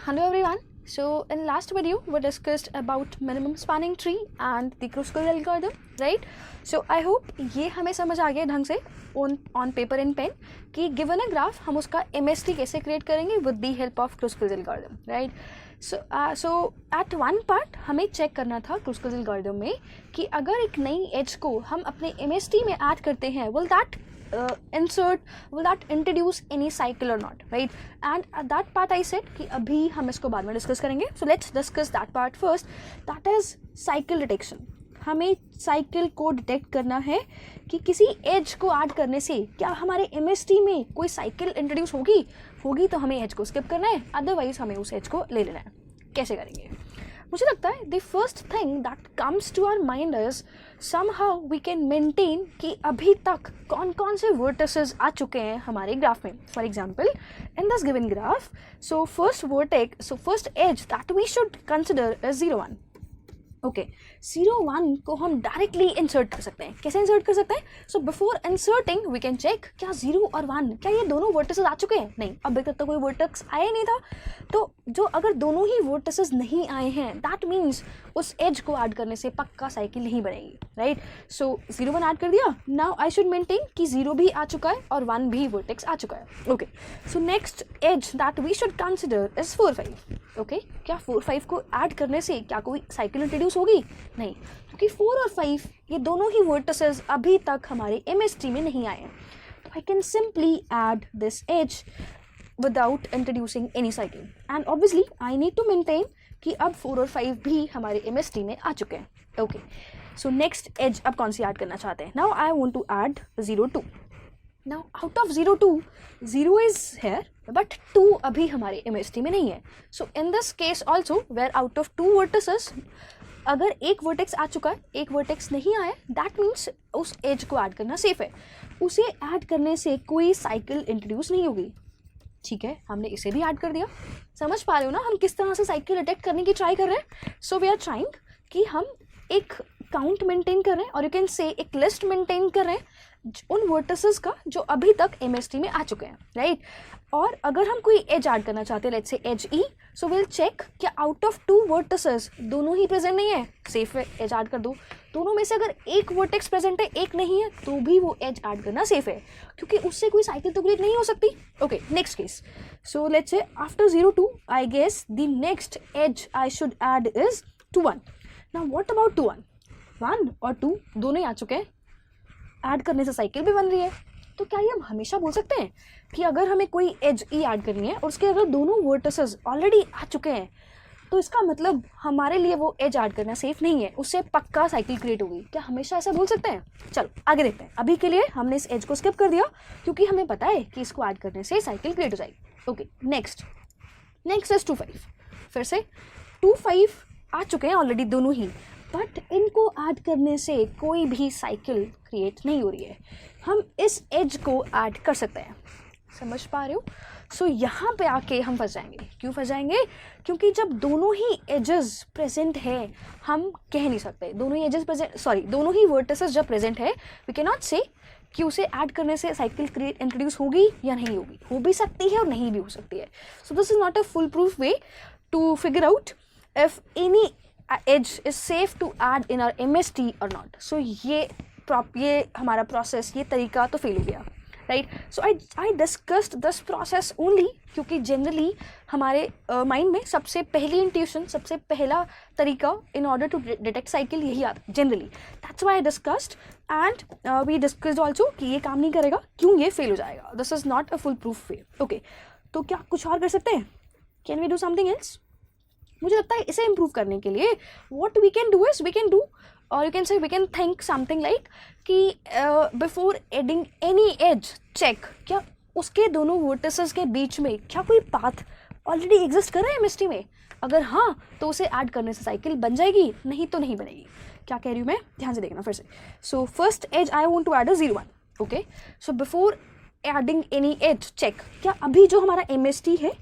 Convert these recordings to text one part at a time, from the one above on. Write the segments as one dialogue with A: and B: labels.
A: Hello everyone. So in last video we discussed about minimum spanning tree and the Kruskal algorithm, right? So I hope ये हमें समझ आ गया ढंग से on paper and pen कि given a graph हम उसका MST कैसे create करेंगे with the help of Kruskal's algorithm, right? So at one part हमें check करना था Kruskal's algorithm में कि अगर एक नई edge को हम अपने MST में add करते हैं, will that introduce any cycle or not, right? And at that part I said कि अभी हम इसको बाद में discuss करेंगे. So let's discuss that part first. That is cycle detection. हमें साइकिल को डिटेक्ट करना है कि किसी एज को ऐड करने से क्या हमारे एमएसटी में कोई साइकिल इंट्रोड्यूस होगी तो हमें एज को स्किप करना है, अदरवाइज हमें उस एज को ले लेना है. कैसे करेंगे? मुझे लगता है the first thing that comes to our mind is somehow we can maintain कि अभी तक कौन कौन से वर्टिसेस आ चुके हैं हमारे ग्राफ में. For example in this given graph, so first edge that we should consider is 0 1. Okay, 0 1 को हम डायरेक्टली इंसर्ट कर सकते हैं. कैसे इंसर्ट कर सकते हैं? So before inserting we can check क्या 0 और 1 क्या ये दोनों वर्टिसेस आ चुके हैं. नहीं, अभी तक तो कोई वर्टेक्स आया नहीं था. तो जो अगर दोनों ही वर्टिसेस नहीं आए हैं दैट मीन्स उस एज को ऐड करने से पक्का साइकिल नहीं बनेगी, राइट? सो 0 1 ऐड कर दिया. नाउ आई शुड मेंटेन कि 0 भी आ चुका है और 1 भी वर्टेक्स आ चुका है. Okay, so next edge that we should consider is 4 5. Okay, क्या 4 5 को ऐड करने से क्या कोई साइकिल इंट्रोड्यूस होगी? नहीं, क्योंकि 4 और 5 ये दोनों ही वर्टिसेस अभी तक हमारे एमएसटी में नहीं आए हैं. तो I can simply add this edge without introducing any cycle, and obviously I need to maintain कि अब 4 और 5 भी हमारे MST में आ चुके हैं. Okay, so next edge अब कौन सी ऐड करना चाहते हैं? Now I want to add 0 2. Now out of 0 2, 0 is here but 2 अभी हमारे MST में नहीं है. So in this case also where out of 2 vertices अगर एक वर्टेक्स आ चुका है, एक वर्टेक्स नहीं आया, दैट मीन्स उस एज को ऐड करना सेफ है. उसे ऐड करने से कोई साइकिल इंट्रोड्यूस नहीं होगी. ठीक है, हमने इसे भी ऐड कर दिया. समझ पा रहे हो ना हम किस तरह से साइकिल डिटेक्ट करने की ट्राई कर रहे हैं? सो वी आर ट्राइंग कि हम एक काउंट मेंटेन कर रहे हैं और यू कैन से एक लिस्ट मेंटेन कर रहे हैं उन वर्टिसेस का जो अभी तक एमएसटी में आ चुके हैं, राइट? और अगर हम कोई एज ऐड करना चाहते हैं, let's say edge E, so will check कि आउट ऑफ 2 वर्टिसेस दोनों ही प्रेजेंट नहीं है, सेफ है, एज ऐड कर दो. दोनों में से अगर एक वर्टेक्स प्रेजेंट है, एक नहीं है, तो भी वो एज ऐड करना सेफ है क्योंकि उससे कोई साइकिल तो क्रिएट नहीं हो सकती. Okay, next case. So let's say after 0 2 I guess the next edge I should add is 2 1. Now what about 2 1? 1 और 2 दोनों ही आ चुके हैं, ऐड करने से साइकिल भी बन रही है. तो क्या ये हम हमेशा बोल सकते हैं कि अगर हमें कोई एज ई ऐड करनी है और उसके अगर दोनों वर्टिसेस ऑलरेडी आ चुके हैं तो इसका मतलब हमारे लिए वो एज ऐड करना सेफ नहीं है, उससे पक्का साइकिल क्रिएट होगी? क्या हमेशा ऐसा बोल सकते हैं? चलो आगे देखते हैं. अभी के लिए हमने इस एज को स्किप कर दिया क्योंकि हमें पता है कि इसको ऐड करने से साइकिल क्रिएट हो जाएगी. Okay, next is 2 5. फिर से 2 5 आ चुके हैं ऑलरेडी दोनों ही, बट इनको ऐड करने से कोई भी साइकिल क्रिएट नहीं हो रही है. हम इस एज को ऐड कर सकते हैं. समझ पा रहे हो? सो यहाँ पे आके हम फंस जाएंगे. क्यों फंस जाएंगे? क्योंकि जब दोनों ही एजेस प्रेजेंट है हम कह नहीं सकते दोनों ही वर्टिसेस जब प्रेजेंट है वी कैन नॉट से कि उसे ऐड करने से साइकिल क्रिएट इंट्रोड्यूस होगी या नहीं होगी. हो भी सकती है और नहीं भी हो सकती है. So this is not a full proof way to figure out if any edge is safe to add in our MST और नॉट. सो ये हमारा प्रोसेस, ये तरीका तो फेल हो गया, right? So I discussed this process only क्योंकि जनरली हमारे माइंड में सबसे पहली इंट्यूशन, सबसे पहला तरीका in order to detect cycle यही आता है generally. That's why I discussed and we discussed also कि ये काम नहीं करेगा, क्यों ये फेल हो जाएगा. This is not a full proof way. Okay, तो क्या कुछ और कर सकते हैं? Can we do something else? मुझे लगता है इसे इम्प्रूव करने के लिए what we can do is we can do और you can say we can think something like कि before adding any edge check क्या उसके दोनों वर्टिसेस के बीच में क्या कोई पाथ ऑलरेडी एग्जिस्ट कर रहा है एमएसटी में. अगर हाँ तो उसे ऐड करने से साइकिल बन जाएगी, नहीं तो नहीं बनेगी. क्या कह रही हूँ मैं? ध्यान से देखना फिर से. So first edge I want to add 0 1. Okay, so before adding any edge check क्या अभी जो हमारा MST है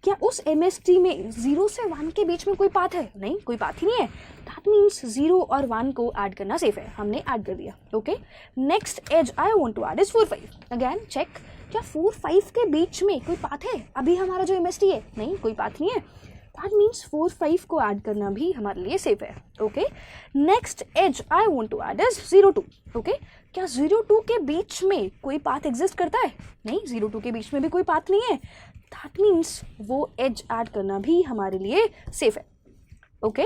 A: क्या उस MST में 0 से 1 के बीच में कोई पाथ है? नहीं, कोई पाथ ही नहीं है. दैट मीन्स 0 और 1 को ऐड करना सेफ है. हमने ऐड कर दिया. Okay, next edge I want to add is 4 5. Again check क्या 4 5 के बीच में कोई पाथ है? अभी हमारा जो MST है, नहीं कोई पाथ नहीं है. दैट मीन्स 4 5 को ऐड करना भी हमारे लिए सेफ है. Okay, next edge I want to add is 0 2. Okay, क्या 0 2 के बीच में कोई पाथ एग्जिस्ट करता है? नहीं, 0 2 के बीच में भी कोई पाथ नहीं है. दैट मीन्स वो एज ऐड करना भी हमारे लिए सेफ है. Okay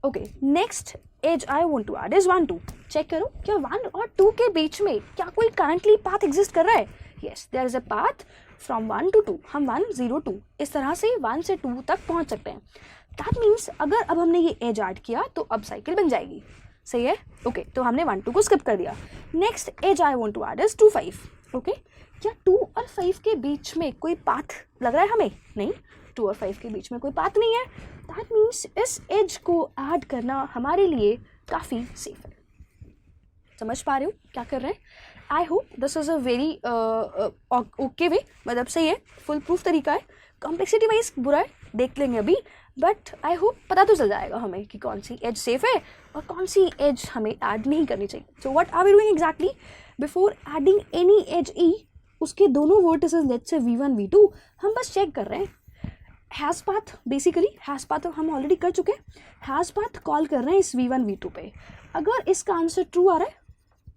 A: okay, next edge I want to add is 1 2. Check करो, क्या 1 और 2 के बीच में क्या कोई करंटली पाथ एग्जिस्ट कर रहा है? Yes, there is a path from 1 to 2. हम 1 0 2 इस तरह से 1 से 2 तक पहुंच सकते हैं. दैट मीन्स अगर अब हमने ये एज ऐड किया तो अब साइकिल बन जाएगी. सही है. ओके, तो हमने 1 2 को स्किप कर दिया. Next edge I want to add is 2 5. Okay, क्या 2 और 5 के बीच में कोई पाथ लग रहा है हमें? नहीं, 2 और 5 के बीच में कोई पाथ नहीं है. दैट मीन्स इस एज को ऐड करना हमारे लिए काफ़ी सेफ है. समझ पा रहे हो क्या कर रहे हैं? I hope this is a very okay way, मतलब सही है, फुल प्रूफ तरीका है. कॉम्प्लेक्सिटी वाइज बुरा है, देख लेंगे अभी, बट आई होप पता तो चल जाएगा हमें कि कौन सी एज सेफ है और कौन सी एज हमें ऐड नहीं करनी चाहिए. So what are we doing exactly? Before adding any edge ई, उसके दोनों vertices let's say V1 V2 हम बस चेक कर रहे हैं. Has path, basically has path तो हम ऑलरेडी कर चुके हैं. हैज़ पाथ कॉल कर रहे हैं इस V1 V2 पे. अगर इसका आंसर ट्रू आ रहा है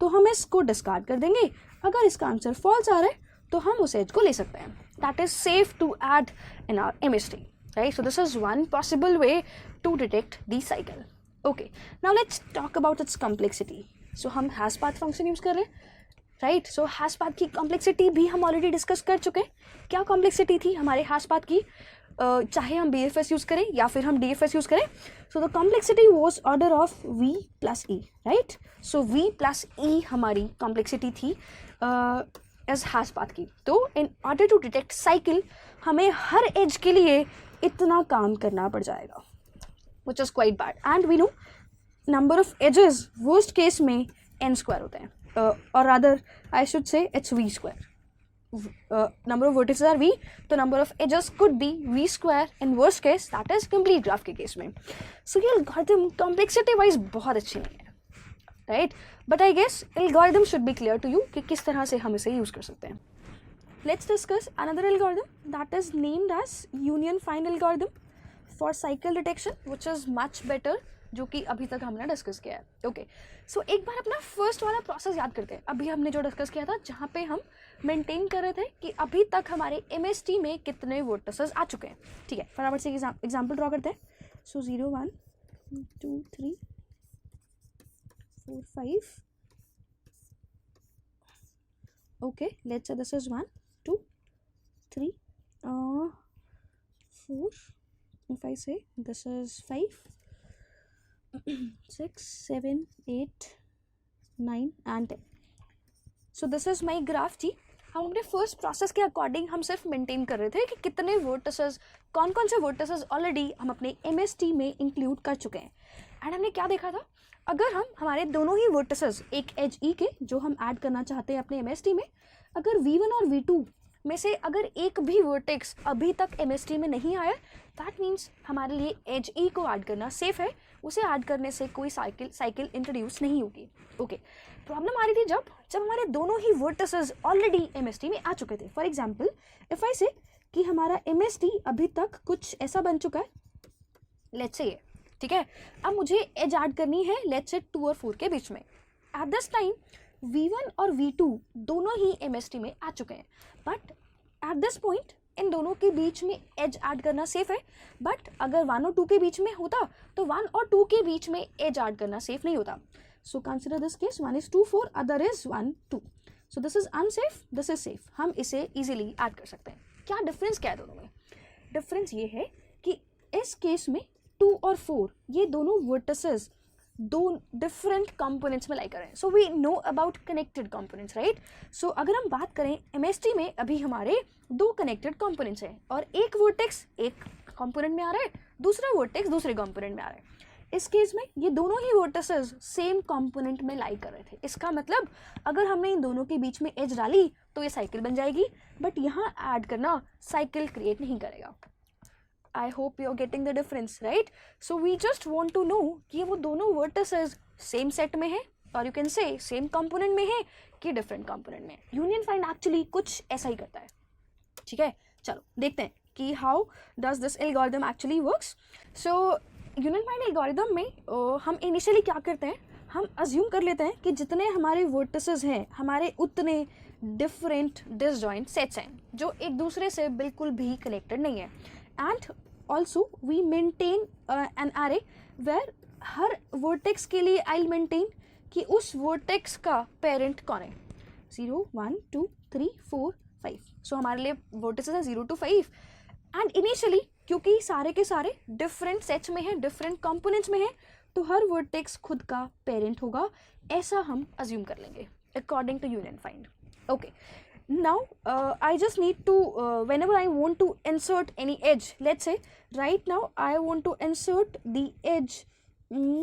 A: तो हम इसको डिस्कार्ड कर देंगे. अगर इसका आंसर फॉल्स आ रहा है तो हम उस एज को ले सकते हैं. That is safe to add in our MST, right? So this is one possible way to detect the cycle. Okay, now let's talk about its complexity. So हम हैज़ पाथ फंक्शन यूज़ कर रहे हैं, right? So has path की complexity भी हम already discuss कर चुके हैं. क्या कॉम्प्लेक्सिटी थी हमारे हैज़ पाथ की? चाहे हम BFS यूज़ करें या फिर हम DFS यूज़ करें. So the complexity was order of V + E, right? So V + E हमारी कॉम्प्लेक्सिटी थी एज हैज़ पाथ की. तो in order to detect cycle हमें हर एज के लिए इतना काम करना पड़ जाएगा, which is quite bad. And we know number of edges worst case में n² होते हैं, और rather I should say it's V². Number of vertices are V, तो number of edges could be V² in worst case, that is complete graph के case में. So ये algorithm complexity wise बहुत अच्छी नहीं है, right? But I guess algorithm should be clear to you कि किस तरह से हम इसे यूज़ कर सकते हैं. Let's discuss another algorithm that is named as union find algorithm for cycle detection, which is much better, जो कि अभी तक हमने डिस्कस किया है. ओके, सो एक बार अपना फर्स्ट वाला प्रोसेस याद करते हैं. अभी हमने जो डिस्कस किया था जहाँ पे हम मेंटेन कर रहे थे कि अभी तक हमारे MST में कितने वर्टिसेस आ चुके हैं. ठीक है, फटाफट से एग्जाम्पल ड्रॉ करते हैं. सो 0 1 2 3 4 5. Okay, let's say this is 1 2 3 4. If I say this is 5 6 7 8 9 and 10. So this is my graph जी. हम अपने फर्स्ट प्रोसेस के अकॉर्डिंग हम सिर्फ मेंटेन कर रहे थे कि कितने वर्टिसेस, कौन कौन से वर्टिसेस ऑलरेडी हम अपने MST में इंक्लूड कर चुके हैं. एंड हमने क्या देखा था, अगर हम हमारे दोनों ही वर्टिसेस एक एज E के जो हम ऐड करना चाहते हैं अपने MST में, अगर V1 और V2 में से अगर एक भी वर्टेक्स अभी तक MST में नहीं आया, दैट मीन्स हमारे लिए एज E को ऐड करना सेफ है. उसे ऐड करने से कोई साइकिल इंट्रोड्यूस नहीं होगी. ओके, प्रॉब्लम आ रही थी जब हमारे दोनों ही वर्टिसेस ऑलरेडी MST में आ चुके थे. फॉर एग्जाम्पल इफ आई से कि हमारा MST अभी तक कुछ ऐसा बन चुका है, लेट्स से ये, ठीक है, अब मुझे एज ऐड करनी है लेट्स से 2 और 4 के बीच में. एट दिस टाइम V1 और V2 दोनों ही MST में आ चुके हैं, but at this point in दोनों के बीच में एज ऐड करना सेफ है. बट अगर 1 और 2 के बीच में होता तो 1 और 2 के बीच में एज ऐड करना सेफ नहीं होता. So consider this case, 1 is 2 4, other is 1 2. So this is unsafe, this is safe. हम इसे इजीली ऐड कर सकते हैं. क्या डिफरेंस क्या है दोनों में? डिफरेंस ये है कि इस केस में 2 और 4 ये दोनों वर्टिसेस दो डिफरेंट कंपोनेंट्स में लाई करें. So we know about connected components, right? So अगर हम बात करें MST में अभी हमारे 2 कनेक्टेड कंपोनेंट्स हैं और एक वर्टेक्स एक कंपोनेंट में आ रहा है, दूसरा वर्टेक्स दूसरे कंपोनेंट में आ रहा है. इस केस में ये दोनों ही वर्टिसेस सेम कंपोनेंट में लाई कर रहे थे. इसका मतलब अगर हमने इन दोनों के बीच में एज डाली तो ये साइकिल बन जाएगी, बट यहाँ ऐड करना साइकिल क्रिएट नहीं करेगा. I hope you're getting the difference, right? So we just want to know कि वो दोनों vertices सेम सेट में है और यू कैन से सेम कंपोनेंट में है आपके डिफरेंट कंपोनेंट में। यूनियन फाइंड एक्चुअली कुछ ऐसा ही करता है, ठीक है। चलो देखते हैं कि how does this algorithm actually works. So union find algorithm में हम इनिशियली क्या करते हैं, हम अज्यूम कर लेते हैं कि जितने हमारे वर्टिसेस हैं हमारे उतने डिफरेंट डिसजॉइंट सेट्स हैं जो एक दूसरे से बिल्कुल भी कनेक्टेड नहीं है। And also we maintain an array where हर वर्टेक्स के लिए आई मेंटेन कि उस वर्टेक्स का पेरेंट कौन है, 0 1 2 3 4 5। सो हमारे लिए वर्टिसेस हैं 0 to 5। एंड इनिशियली क्योंकि सारे के सारे डिफरेंट सेट्स में हैं, डिफरेंट कंपोनेंट्स में हैं, तो हर वर्टेक्स खुद का पेरेंट होगा, ऐसा हम अज्यूम कर लेंगे according to union find. Okay, now I just need to whenever I want to insert any edge, let's say right now I want to insert the edge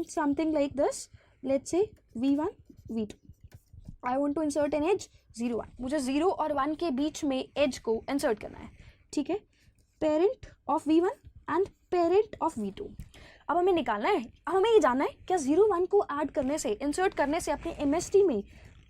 A: something like this, let's say v1 v2, I want to insert an edge 0 1, मुझे 0 और 1 के बीच में as को insert करना है, ठीक है। Parent of v1 and parent of v2। अब हमें निकालना है, अब हमें ये जानना है क्या 0 1 को ऐड करने से, इंसर्ट करने से अपने MST में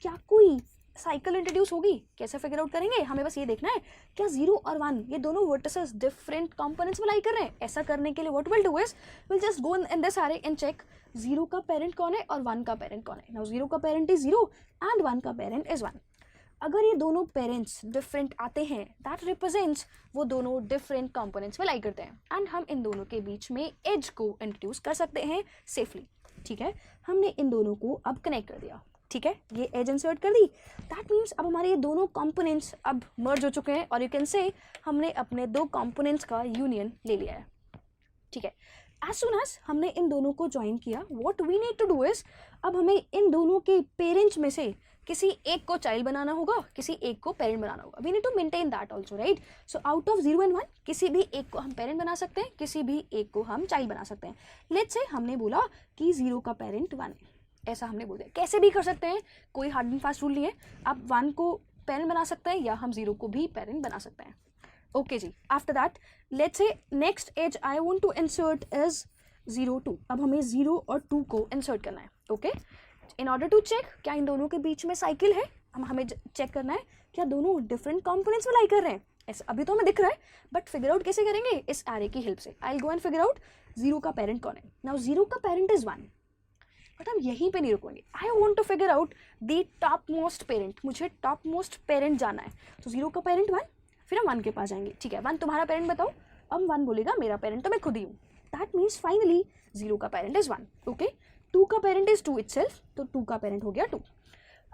A: क्या कोई साइकिल इंट्रोड्यूस होगी। कैसे फिगर आउट करेंगे, हमें बस ये देखना है क्या 0 और 1 ये दोनों वर्टिसेस डिफरेंट कंपोनेंट्स में लाई कर रहे हैं। ऐसा करने के लिए what will do is will just go in this array and check 0 का पेरेंट कौन है और 1 का पेरेंट कौन है। नाउ 0 का पेरेंट इज 0 एंड 1 का पेरेंट इज 1। अगर ये दोनों पेरेंट्स डिफरेंट आते हैं दैट रिप्रेजेंट्स वो दोनों डिफरेंट कंपोनेंट्स में लाई करते हैं एंड हम इन दोनों के बीच में एज को इंट्रोड्यूस कर सकते हैं सेफली, ठीक है। हमने इन दोनों को अब कनेक्ट कर दिया, ठीक है, ये एज इंसर्ट कर दी। दैट मीन्स अब हमारे ये दोनों कंपोनेंट्स अब मर्ज हो चुके हैं और यू कैन से हमने अपने दो कंपोनेंट्स का यूनियन ले लिया है, ठीक है। एज सुन एज हमने इन दोनों को ज्वाइन किया, what we need to do is अब हमें इन दोनों के पेरेंट्स में से किसी एक को चाइल्ड बनाना होगा, किसी एक को पेरेंट बनाना होगा। We need to maintain that also, right. So out of 0 and 1 किसी भी एक को हम पेरेंट बना सकते हैं, किसी भी एक को हम चाइल्ड बना सकते हैं। लेट्स से हमने बोला कि 0 का पेरेंट 1 है, ऐसा हमने बोल दिया। कैसे भी कर सकते हैं, कोई हार्ड एंड फास्ट रूल नहीं है। आप 1 को पेरेंट बना सकते हैं या हम 0 को भी पेरेंट बना सकते हैं। ओके जी, after that let's say next edge I want to insert is 0 2। अब हमें 0 और 2 को इंसर्ट करना है, okay. In order to check क्या इन दोनों के बीच में साइकिल है, हमें चेक करना है क्या दोनों डिफरेंट कंपोनेंट्स में लाई कर रहे हैं। ऐसा अभी तो हमें दिख रहा है बट फिगर आउट कैसे करेंगे, इस एरे की हेल्प से। I will go and figure out 0 का पेरेंट कौन है। नाउ 0 का पेरेंट इज 1, बट हम यहीं पे नहीं रुकेंगे। I want to figure out the top most parent, मुझे टॉप मोस्ट पेरेंट जाना है। तो 0 का पेरेंट 1, फिर हम 1 के पास जाएंगे, ठीक है। 1 तुम्हारा पेरेंट बताओ, अब 1 बोलेगा मेरा पेरेंट तो मैं खुद ही हूँ। दैट मीन्स फाइनली 0 का पेरेंट इज 1, ओके। 2 का पेरेंट इज 2 इटसेल्फ, तो 2 का पेरेंट हो गया 2।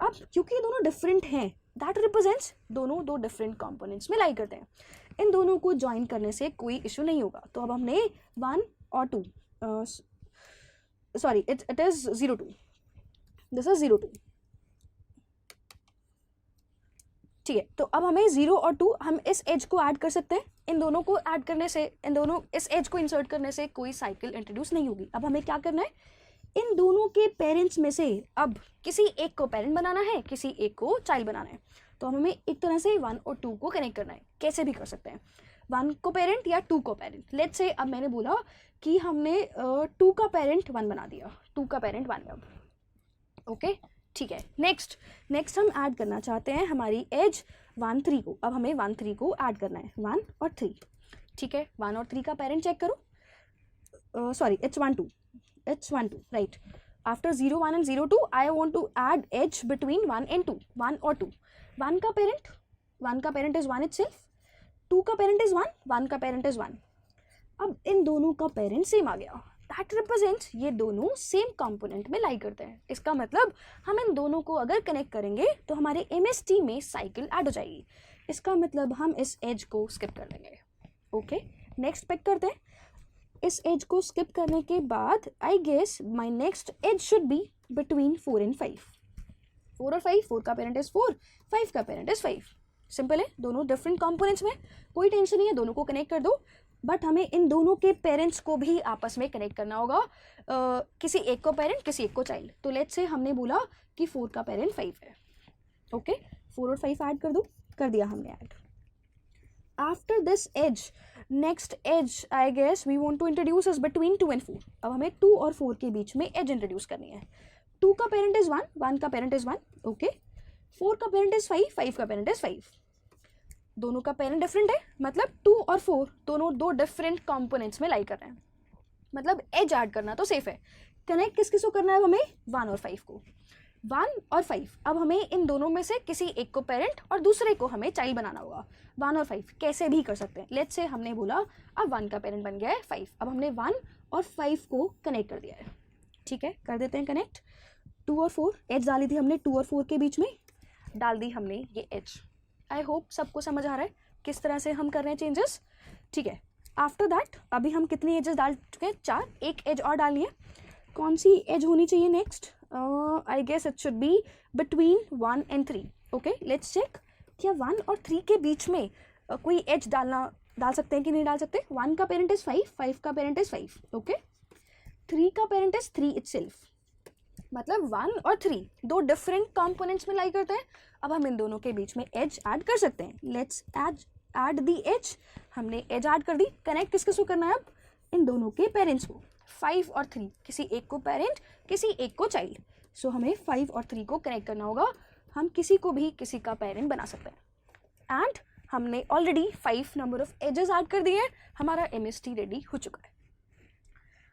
A: अब क्योंकि ये दोनों डिफरेंट हैं दैट रिप्रेजेंट्स दोनों दो डिफरेंट कंपोनेंट्स में लाई करते हैं। इन दोनों को ज्वाइन करने से कोई इशू नहीं होगा। तो अब हमने 1 और 2 sorry it is 0 2, this is 0 2, ठीक है। तो अब हमें 0 और 2 हम इस एज को ऐड कर सकते हैं। इन दोनों को ऐड करने से, इन दोनों इस एज को इंसर्ट करने से कोई साइकिल इंट्रोड्यूस नहीं होगी। अब हमें क्या करना है, इन दोनों के पेरेंट्स में से अब किसी एक को पेरेंट बनाना है, किसी एक को चाइल्ड बनाना है। तो हमें एक तरह से 1 और 2 को कनेक्ट करना है। कैसे भी कर सकते हैं, 1 को पेरेंट या 2 को पेरेंट। लेट्स से अब मैंने बोला कि हमने 2 का पेरेंट 1 बना दिया, 2 का पेरेंट 1 है अब, ओके, ठीक है। नेक्स्ट हम ऐड करना चाहते हैं हमारी एज 1 3 को। अब हमें 1 3 को ऐड करना है, 1 और 3, ठीक है। 1 और 3 का पेरेंट चेक करो, sorry it's 1 2, it's 1 2, right। after 0 1 and 0 2 I want to add edge between 1 and 2, 1 और 2। 1 का पेरेंट is 1 itself, 2 का पेरेंट is 1, 1 का पेरेंट is 1। अब इन दोनों का पेरेंट सेम आ गया, दैट रिप्रेजेंट्स ये दोनों सेम कंपोनेंट में लाई करते हैं। इसका मतलब हम इन दोनों को अगर कनेक्ट करेंगे तो हमारे MST में साइकिल ऐड हो जाएगी। इसका मतलब हम इस एज को स्किप कर देंगे, ओके। नेक्स्ट पिक करते हैं। इस एज को स्किप करने के बाद I guess my next edge should be between 4 and 5। 4 और 5, 4 का पेरेंट इज 4, 5 का पेरेंट इज 5। सिंपल है, दोनों डिफरेंट कंपोनेंट्स में, कोई टेंशन नहीं है, दोनों को कनेक्ट कर दो। बट हमें इन दोनों के पेरेंट्स को भी आपस में कनेक्ट करना होगा, किसी एक को पेरेंट, किसी एक को चाइल्ड। तो लेट्स से हमने बोला कि 4 का पेरेंट 5 है, ओके। 4 और 5 ऐड कर दो, कर दिया हमने add. After this edge next edge I guess we want to introduce is between 2 and 4। अब हमें 2 और 4 के बीच में एज इंट्रोड्यूस करनी है। 2 का पेरेंट इज 1, 1 का पेरेंट इज 1, ओके। 4 का पेरेंट इज 5, 5 का पेरेंट इज 5, दोनों का पेरेंट डिफरेंट है, मतलब 2 और 4 दोनों दो डिफरेंट कंपोनेंट्स में लाई कर रहे हैं, मतलब एज ऐड करना तो सेफ है। कनेक्ट किस किस को करना है हमें, 1 और 5 को, 1 और 5। अब हमें इन दोनों में से किसी एक को पेरेंट और दूसरे को हमें चाइल्ड बनाना होगा। 1 और 5 कैसे भी कर सकते हैं। लेट्स से हमने बोला अब 1 का पेरेंट बन गया है 5, अब हमने 1 और 5 को कनेक्ट कर दिया है, ठीक है, कर देते हैं कनेक्ट। 2 और 4 एज डाली थी हमने, 2 और 4 के बीच में डाल दी हमने ये एज। आई होप सबको समझ आ रहा है किस तरह से हम कर रहे हैं चेंजेस, ठीक है। आफ्टर दैट अभी हम कितनी एजेस डाल चुके हैं, 4, एक एज और डाली है। कौन सी एज होनी चाहिए next, I guess it should be between 1 and 3। Okay let's check, क्या 1 और 3 के बीच में कोई एज डाल सकते हैं कि नहीं डाल सकते। 1 का पेरेंट इज 5, 5 का पेरेंट इज 5, ओके। 3 का पेरेंट इज 3 इटसेल्फ, मतलब 1 और 3 दो डिफरेंट कंपोनेंट्स में लाई करते हैं। अब हम इन दोनों के बीच में एज ऐड कर सकते हैं। लेट्स ऐड दी एज, हमने एज ऐड कर दी। कनेक्ट किस किस को करना है अब, इन दोनों के पेरेंट्स को, 5 और 3, किसी एक को पेरेंट किसी एक को चाइल्ड। सो हमें 5 और 3 को कनेक्ट करना होगा, हम किसी को भी किसी का पेरेंट बना सकते हैं। एंड हमने already 5 number of edges add कर दिए हैं, हमारा MST रेडी हो चुका है।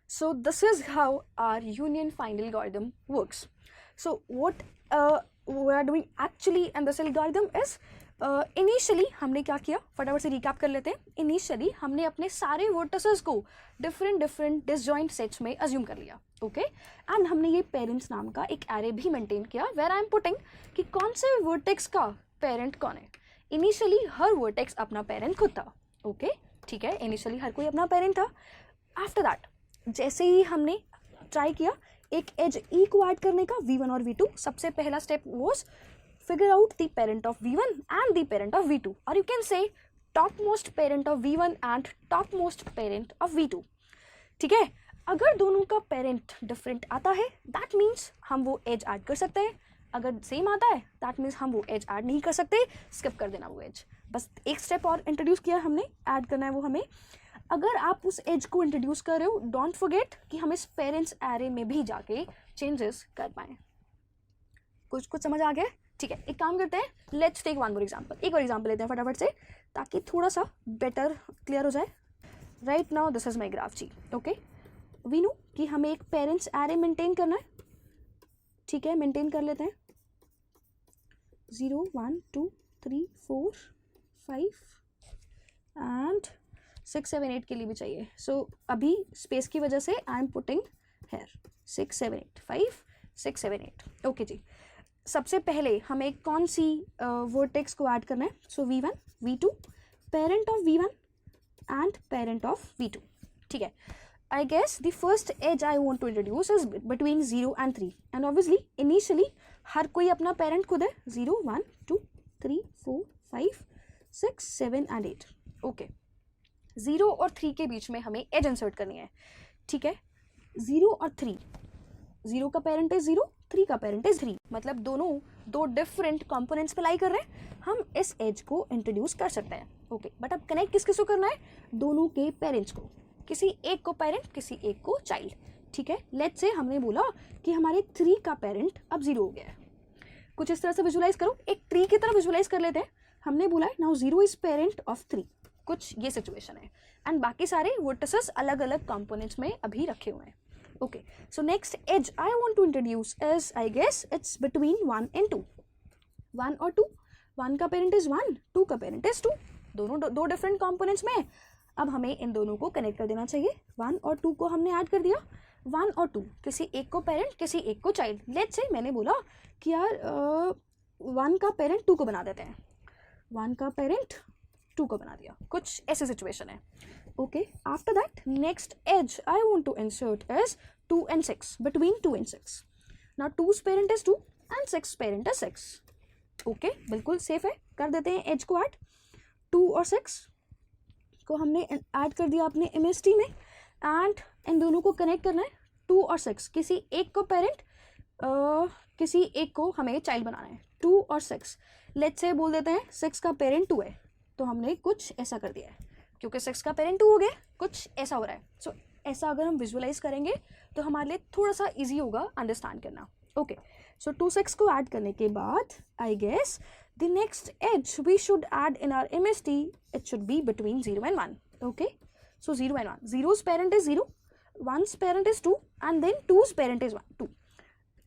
A: So this is how our union find algorithm works. So what we are doing actually in this algorithm is initially हमने क्या किया, फटाफट से रिकैप कर लेते हैं। इनिशियली हमने अपने सारे वर्टिसेस को डिफरेंट डिसजॉइंट सेट्स में अज्यूम कर लिया, ओके। एंड हमने ये पेरेंट्स नाम का एक एरे भी मेंटेन किया वेयर आई एम पुटिंग कि कौन से वर्टेक्स का पेरेंट कौन है। इनिशियली हर वर्टेक्स अपना पेरेंट खुद था, ओके, ठीक है, इनिशियली हर कोई अपना पेरेंट था। आफ्टर दैट जैसे ही हमने ट्राई किया एक एज ई को ऐड करने का, V1 और V2, सबसे पहला step was figure out the parent of V1 and the parent of V2, और यू कैन से top most parent of V1 and top most parent of V2, ठीक है। अगर दोनों का पेरेंट डिफरेंट आता है दैट मीन्स हम वो एज ऐड कर सकते हैं, अगर सेम आता है दैट मीन्स हम वो एज ऐड नहीं कर सकते, स्किप कर देना वो एज। बस एक स्टेप और इंट्रोड्यूस किया हमने, ऐड करना है वो हमें। अगर आप उस एज को इंट्रोड्यूस कर रहे हो डोंट फॉरगेट कि हम इस पेरेंट्स एरे में भी जाके चेंजेस कर पाएँ। कुछ समझ आ गया, ठीक है। एक काम करते हैं, let's take one more example, एक और एग्जांपल लेते हैं फटाफट से ताकि थोड़ा सा बेटर क्लियर हो जाए। Right now this is my graph जी, ओके। वी नो कि हमें एक पेरेंट्स एरे मेंटेन करना है, ठीक है, मेंटेन कर लेते हैं। 0 1 2 3 4 5 एंड 6 7 8 के लिए भी चाहिए। सो अभी स्पेस की वजह से I am putting here 6 7 8 5 6 7 8, okay जी। सबसे पहले हमें कौन सी वर्टेक्स को ऐड करना है, so V1 V2 parent of V1 and parent of V2, ठीक है। I guess the first edge I want to introduce is between 0 and 3 and obviously initially हर कोई अपना पेरेंट खुद है, 0 1 2 3 4 5 6 7 and 8, ओके। 0 और 3 के बीच में हमें एज इंसर्ट करनी है, ठीक है। 0 और 3, 0 का पेरेंट इज 0, 3 का पेरेंट इज 3, मतलब दोनों दो डिफरेंट कंपोनेंट्स पे लाई कर रहे हैं, हम इस एज को इंट्रोड्यूस कर सकते हैं, ओके। बट अब कनेक्ट किस किस को करना है, दोनों के पेरेंट्स को, किसी एक को पेरेंट किसी एक को चाइल्ड, ठीक है। लेट्स से हमने बोला कि हमारे 3 का पेरेंट अब 0 हो गया है, कुछ इस तरह से विजुलाइज करो, एक ट्री की तरह विजुलाइज कर लेते हैं। हमने बोला है नाउ 0 इज पेरेंट ऑफ 3, कुछ ये सिचुएशन है, एंड बाकी सारे वर्टिसेस अलग अलग कंपोनेंट्स में अभी रखे हुए हैं, okay. So next edge I want to introduce is, I guess it's between 1 and 2, 1 और 2, 1 का पेरेंट इज 1, 2 का पेरेंट इज 2, दोनों दो डिफरेंट कंपोनेंट्स में। अब हमें इन दोनों को कनेक्ट कर देना चाहिए, 1 और 2 को हमने ऐड कर दिया। 1 और 2 किसी एक को पेरेंट किसी एक को चाइल्ड। लेट्स से मैंने बोला कि यार 1 का पेरेंट 2 को बना देते हैं, 1 का पेरेंट 2 को बना दिया, कुछ ऐसी सिचुएशन है, okay. After that next edge I want to insert is 2 and 6, between 2 and 6. Now 2's parent is 2 and 6 parent is 6, okay. बिल्कुल सेफ है, कर देते हैं एज को ऐड। 2 और 6 को हमने ऐड कर दिया अपने MST में, एंड इन दोनों को कनेक्ट करना है। 2 और 6 किसी एक को पेरेंट किसी एक को हमें चाइल्ड बनाना है, 2 और 6। लेट्स से बोल देते हैं 6 का पेरेंट 2 है, तो हमने कुछ ऐसा कर दिया है, क्योंकि 6 का पेरेंट 2 हो गया, कुछ ऐसा हो रहा है। सो ऐसा अगर हम विजुअलाइज करेंगे तो हमारे लिए थोड़ा सा इजी होगा अंडरस्टैंड करना, ओके। सो 2 6 को ऐड करने के बाद I guess the next edge we should add in our MST, it should be between 0 and 1. Okay, so 0 and 1. 0's parent is 0, 1's parent is 2 and then 2's parent is 1, 2.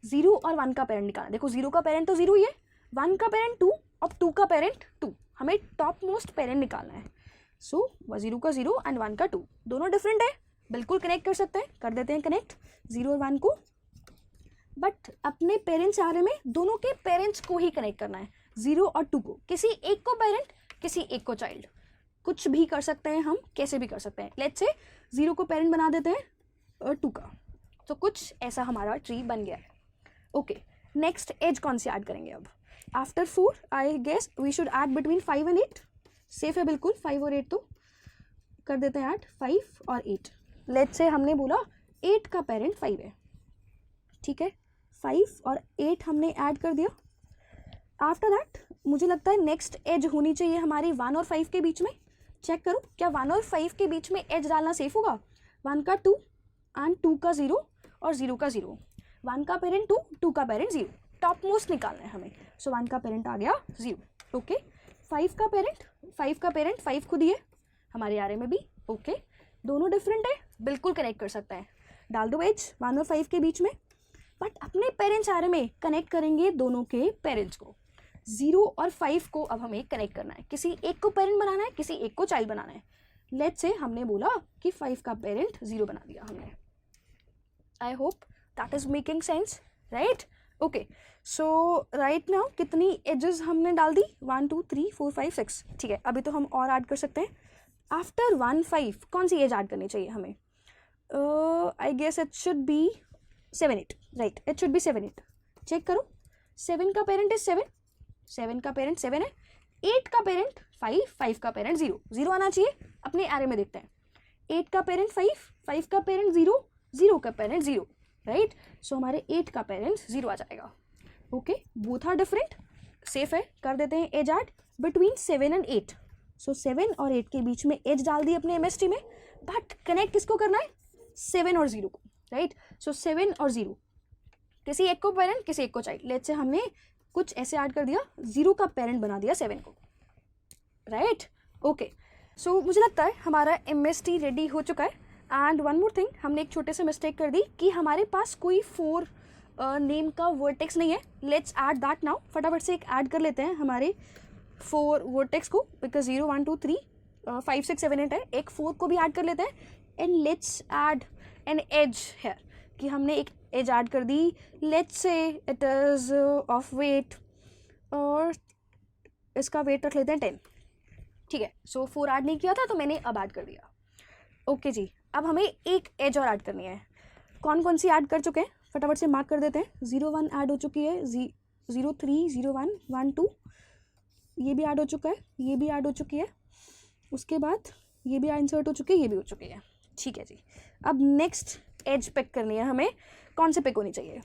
A: 0 और 1 का parent निकालना. देखो 0 का parent तो 0 ही है, 1 का parent 2 और 2 का पेरेंट 2. हमें टॉप मोस्ट पेरेंट निकालना है. सो 0 का 0 एंड 1 का 2 दोनों डिफरेंट है, बिल्कुल कनेक्ट कर सकते हैं. कर देते हैं कनेक्ट 0 और 1 को. बट अपने पेरेंट्स आ रहे में दोनों के पेरेंट्स को ही कनेक्ट करना है, 0 और 2 को. किसी एक को पेरेंट, किसी एक को चाइल्ड, कुछ भी कर सकते हैं हम, कैसे भी कर सकते हैं. लेट्स से 0 को पेरेंट बना देते हैं और 2 का. तो कुछ ऐसा हमारा ट्री बन गया है. ओके, नेक्स्ट एज कौन सी ऐड करेंगे अब. After 4 I guess we should add between 5 and 8. Safe है बिल्कुल, 5 और 8. तो कर देते हैं ऐड 5 और 8. लेट्स से हमने बोला 8 का पेरेंट 5 है, ठीक है. 5 और 8 हमने ऐड कर दिया. आफ्टर दैट मुझे लगता है नेक्स्ट एज होनी चाहिए हमारी 1 और 5 के बीच में. चेक करो क्या 1 और 5 के बीच में एज डालना सेफ होगा. 1 का 2 एंड 2 का 0 और 0 का 0. 1 का पेरेंट 2, 2 का पेरेंट 0. टॉप मोस्ट निकालना है हमें. सो 1 का पेरेंट आ गया 0. ओके, 5 का पेरेंट 5 खुद ही है हमारे आरे में भी. ओके, दोनों डिफरेंट है, बिल्कुल कनेक्ट कर सकते हैं. डाल दो एज 1 और 5 के बीच में. बट अपने पेरेंट्स आरे में कनेक्ट करेंगे दोनों के पेरेंट्स को. 0 और 5 को अब हमें कनेक्ट करना है. किसी एक को पेरेंट बनाना है, किसी एक को चाइल्ड बनाना है. लेट्स से हमने बोला कि 5 का पेरेंट 0 बना दिया हमने. I hope that is making sense, right. Okay, so right now कितनी एजेस हमने डाल दी, 1 2 3 4 5 6. ठीक है, अभी तो हम और ऐड कर सकते हैं. आफ्टर 1 5 कौन सी एज ऐड करनी चाहिए हमें. I guess it should be 7 8. Right, it should be 7 8. Check करो 7 का पेरेंट इज 7, 7 का पेरेंट 7 है. 8 का पेरेंट 5, 5 का पेरेंट 0, 0 आना चाहिए. अपने एरे में देखते हैं. 8 का पेरेंट 5, 5 का पेरेंट 0, 0 का पेरेंट 0, राइट. सो हमारे 8 का पेरेंट 0 आ जाएगा. Okay, both are different, safe है. कर देते हैं edge add between 7 and 8. So 7 और 8 के बीच में एज डाल दी अपने MST में. बट कनेक्ट किसको करना है, 7 और 0 को, राइट. सो 7 और 0, किसी एक को पेरेंट, किसी एक को चाइल्ड. लेट्स से हमने कुछ ऐसे ऐड कर दिया, 0 का पेरेंट बना दिया 7 को, राइट. ओके, सो मुझे लगता है हमारा MST रेडी हो चुका है. एंड वन मोर थिंग, हमने एक छोटे से मिस्टेक कर दी कि हमारे पास कोई 4 नेम का वर्टेक्स नहीं है. Let's add that now. फटाफट से एक ऐड कर लेते हैं हमारे 4 वर्टेक्स को, बिकॉज 0 1 2 3 5 6 7 8 है. एक 4 को भी ऐड कर लेते हैं. And let's add an edge here, कि हमने एक एज ऐड कर दी. Let's say it is of weight, और इसका वेट रख लेते हैं 10. ठीक है, सो 4 ऐड नहीं किया था तो मैंने अब ऐड कर दिया. ओके जी, अब हमें एक एज और ऐड करनी है. कौन कौन सी ऐड कर चुके हैं फटाफट से मार्क कर देते हैं. 0 1 ऐड हो चुकी है, 0 3 0 1 1 2 ये भी ऐड हो चुका है, ये भी ऐड हो चुकी है. उसके बाद ये भी इंसर्ट हो चुकी है, ये भी हो चुकी है. ठीक है जी, अब नेक्स्ट एज पिक करनी है हमें. कौन से पिक होनी चाहिए.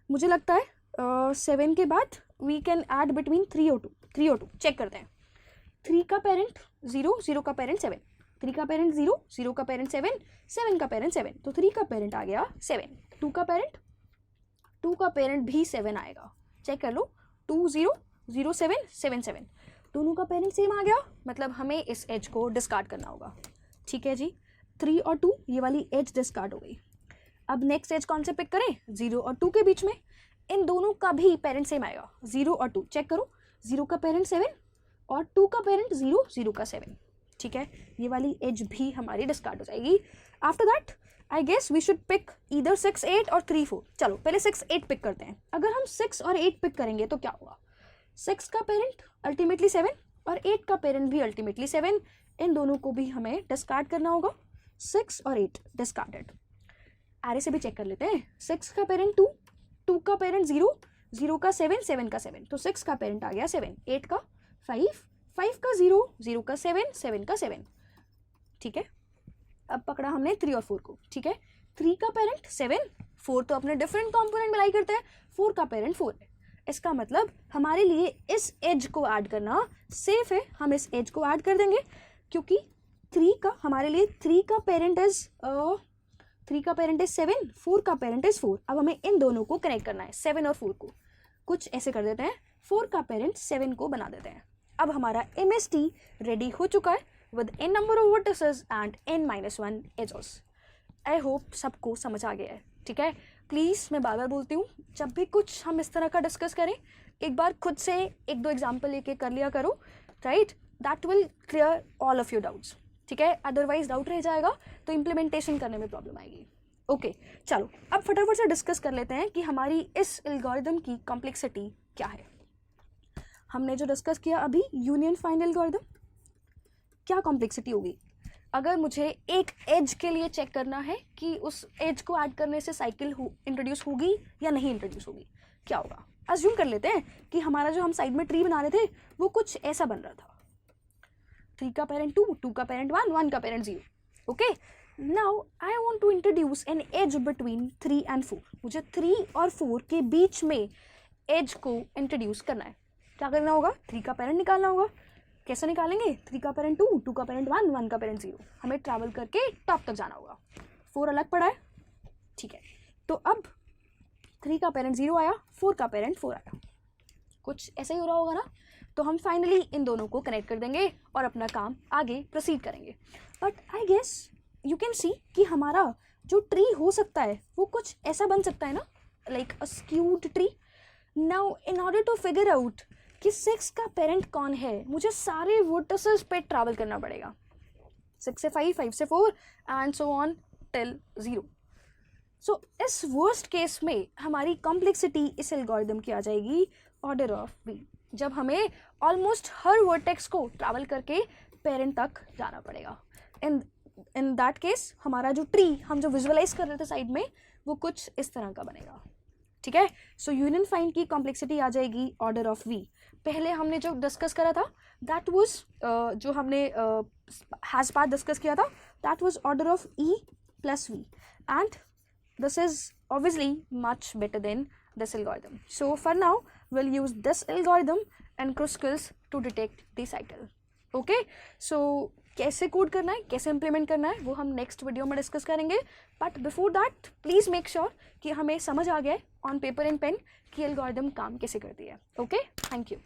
A: मुझे लगता है 7 के बाद वी कैन ऐड बिटवीन 3 और 2. 3 और 2 चेक करते हैं. 3 का पेरेंट 0, 0 का पेरेंट 7, 3 का पेरेंट 0, 0 का पेरेंट 7, 7 का पेरेंट 7. तो 3 का पेरेंट आ गया 7. 2 का पेरेंट भी 7 आएगा. चेक कर लो, 2 0 0 7 7 7. दोनों का पेरेंट सेम आ गया, मतलब हमें इस एज को डिस्कार्ड करना होगा. ठीक है जी, 3 और 2 ये वाली एज डिस्कार्ड हो गई. अब नेक्स्ट एज कौन से पिक करें, 0 और 2 के बीच में. इन दोनों का भी पेरेंट सेम आएगा, 0 और 2. चेक करो, 0 का पेरेंट 7 और 2 का पेरेंट 0, 0 का 7. ठीक है, ये वाली एज भी हमारी डिस्कार्ड हो जाएगी. After that I guess we should pick either 6 8 और 3 4. चलो पहले 6 8 पिक करते हैं. अगर हम 6 और 8 पिक करेंगे तो क्या होगा. 6 का पेरेंट अल्टीमेटली 7 और 8 का पेरेंट भी अल्टीमेटली 7. इन दोनों को भी हमें डिस्कार्ड करना होगा. 6 और 8 डिस्कार्डेड. आरे से भी चेक कर लेते हैं. 6 का पेरेंट 2, 2 का पेरेंट 0, 0 का 7, 7 का 7. तो 6 का पेरेंट आ गया 7. 8 का 5, 5 का 0, 0 का 7, 7 का 7. ठीक है, अब पकड़ा हमने 3 और 4 को. ठीक है, 3 का पेरेंट 7, 4 तो अपने डिफरेंट कॉम्पोनेंट मिलाई करते हैं. 4 का पेरेंट 4 है. इसका मतलब हमारे लिए इस एज को ऐड करना सेफ है. हम इस एज को ऐड कर देंगे, क्योंकि 3 का हमारे लिए 3 का पेरेंट इज 3 का पेरेंट इज 7, 4 का पेरेंट इज 4। अब हमें इन दोनों को कनेक्ट करना है, 7 और 4 को। कुछ ऐसे कर देते हैं, 4 का पेरेंट 7 को बना देते हैं। अब हमारा MST रेडी हो चुका है with n number of vertices and n-1 edges. I hope सबको समझ आ गया है, ठीक है। प्लीज़ मैं बार बार बोलती हूँ, जब भी कुछ हम इस तरह का डिस्कस करें एक बार खुद से 1-2 एग्जाम्पल लेके कर लिया करो, right. That will clear all of your doubts, ठीक है। अदरवाइज डाउट रह जाएगा तो इम्प्लीमेंटेशन करने में प्रॉब्लम आएगी। ओके चलो अब फटाफट से डिस्कस कर लेते हैं कि हमारी इस एल्गोरिदम की कॉम्प्लेक्सिटी क्या है। हमने जो डिस्कस किया अभी यूनियन फाइंड एल्गोरिदम, क्या कॉम्प्लेक्सिटी होगी? अगर मुझे एक एज के लिए चेक करना है कि उस एज को ऐड करने से साइकिल इंट्रोड्यूस होगी या नहीं इंट्रोड्यूस होगी, क्या होगा? अज्यूम कर लेते हैं कि हमारा जो हम साइड में ट्री बना रहे थे वो कुछ ऐसा बन रहा था, 3 का पेरेंट 2, 2 का पेरेंट 1, 1 का parent 0। Okay now I want to introduce an edge between 3 and 4। मुझे 3 और 4 के बीच में एज को इंट्रोड्यूस करना है। क्या करना होगा? 3 का पेरेंट निकालना होगा। कैसे निकालेंगे? 3 का पेरेंट 2, 2 का पेरेंट 1, 1 का पेरेंट 0। हमें ट्रैवल करके टॉप तक जाना होगा। 4 अलग पड़ा है, ठीक है। तो अब 3 का पेरेंट 0 आया, 4 का पेरेंट 4 आया। कुछ ऐसा ही हो रहा होगा ना। तो हम फाइनली इन दोनों को कनेक्ट कर देंगे और अपना काम आगे प्रोसीड करेंगे। But I guess you can see कि हमारा जो ट्री हो सकता है वो कुछ ऐसा बन सकता है ना, like a skewed tree. Now in order to figure out कि 6 का पेरेंट कौन है, मुझे सारे वर्टिसेस पे ट्रैवल करना पड़ेगा। 6 से 5, 5 से 4 एंड सो ऑन टिल 0। सो इस वर्स्ट केस में हमारी कॉम्प्लेक्सिटी इस एल्गोरिदम की आ जाएगी ऑर्डर ऑफ v, जब हमें ऑलमोस्ट हर वर्टेक्स को ट्रैवल करके पेरेंट तक जाना पड़ेगा। इन दैट केस हमारा जो ट्री हम जो विजुअलाइज कर रहे थे साइड में वो कुछ इस तरह का बनेगा, ठीक है। सो यूनियन फाइंड की कॉम्प्लेक्सिटी आ जाएगी ऑर्डर ऑफ v। पहले हमने जो डिस्कस करा था दैट वाज जो हमने हैज पार्ट डिस्कस किया था that was order of e plus v and this is obviously much better than this algorithm. So for now we'll use this algorithm and Kruskal's to detect the cycle. Okay, so कैसे code करना है, कैसे implement करना है वो हम next video में discuss करेंगे। But before that please make sure कि हमें समझ आ गया है ऑन पेपर एंड पेन कि एल्गोरिदम काम कैसे करती है। Okay, thank you.